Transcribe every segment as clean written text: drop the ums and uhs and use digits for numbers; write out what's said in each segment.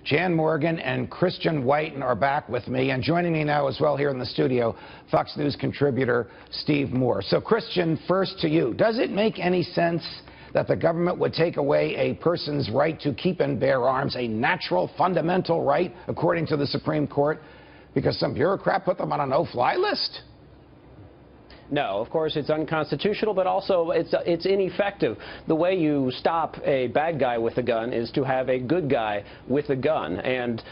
Jan Morgan and Christian Whiton are back with me, and joining me now as well here in the studio, Fox News contributor Steve Moore. So, Christian, first to you. Does it make any sense that the government would take away a person's right to keep and bear arms, a natural, fundamental right, according to the Supreme Court, because some bureaucrat put them on a no-fly list? No, of course it's unconstitutional, but also it's ineffective. The way you stop a bad guy with a gun is to have a good guy with a gun. And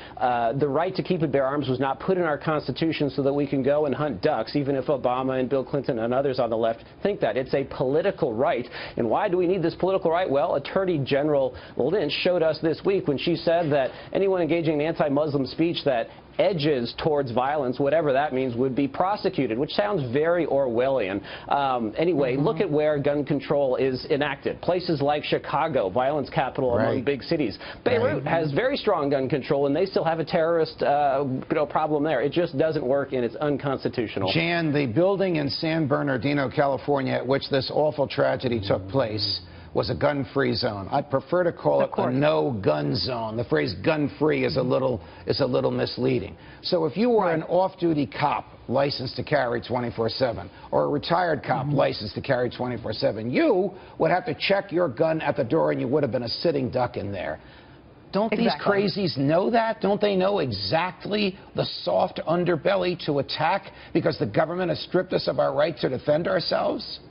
the right to keep and bear arms was not put in our Constitution so that we can go and hunt ducks, even if Obama and Bill Clinton and others on the left think that. It's a political right. And why do we need this political right? Well, Attorney General Lynch showed us this week when she said that anyone engaging in anti-Muslim speech that edges towards violence, whatever that means, would be prosecuted, which sounds very Orwellian. Anyway, look at where gun control is enacted. Places like Chicago, violence capital among big cities. Beirut has very strong gun control, and they still have a terrorist problem there. It just doesn't work, and it's unconstitutional. Jan, the building in San Bernardino, California, at which this awful tragedy took place, was a gun-free zone. I'd prefer to call it a no-gun zone. The phrase gun-free is a little misleading. So if you were an off-duty cop licensed to carry 24/7, or a retired cop licensed to carry 24/7, you would have to check your gun at the door, and you would have been a sitting duck in there. Don't these crazies know that? Don't they know exactly the soft underbelly to attack because the government has stripped us of our right to defend ourselves?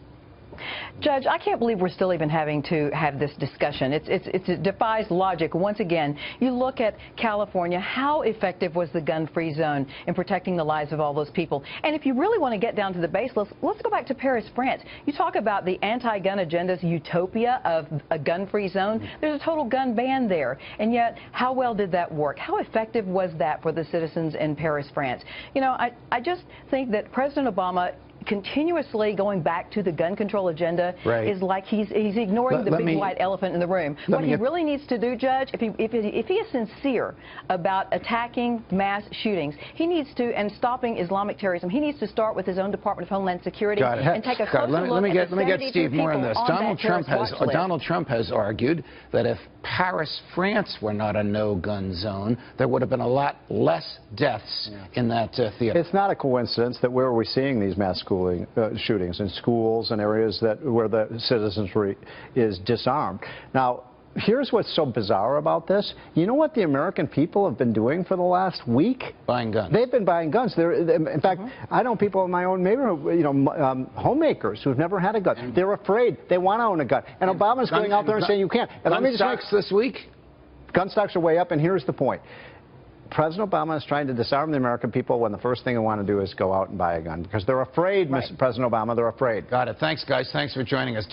Judge, I can't believe we're still even having to have this discussion. It defies logic. Once again, you look at California, how effective was the gun-free zone in protecting the lives of all those people? And if you really want to get down to the base, let's go back to Paris, France. You talk about the anti-gun agenda's utopia of a gun-free zone. There's a total gun ban there. And yet, how well did that work? How effective was that for the citizens in Paris, France? You know, I just think that President Obama continuously going back to the gun control agenda is like he's ignoring the big white elephant in the room. What he really needs to do, Judge, if he is sincere about attacking mass shootings, he needs to, and stopping Islamic terrorism, he needs to start with his own Department of Homeland Security and take a closer look at the 72 people on that terrorist watch list. Let me get Steve more on this. Donald Trump has argued that if Paris, France were not a no-gun zone, there would have been a lot less deaths in that theater. It's not a coincidence that where we're seeing these mass shootings in schools and areas where the citizenry is disarmed. Now, here's what's so bizarre about this. You know what the American people have been doing for the last week? Buying guns. They've been buying guns. In fact, I know people in my own neighborhood, you know, homemakers who've never had a gun. They're afraid. They want to own a gun. And Obama's going out there and saying you can't. And gun stocks this week? Gun stocks are way up, and here's the point. President Obama is trying to disarm the American people when the first thing they want to do is go out and buy a gun because they're afraid, Mr. President Obama, they're afraid. Got it. Thanks, guys. Thanks for joining us.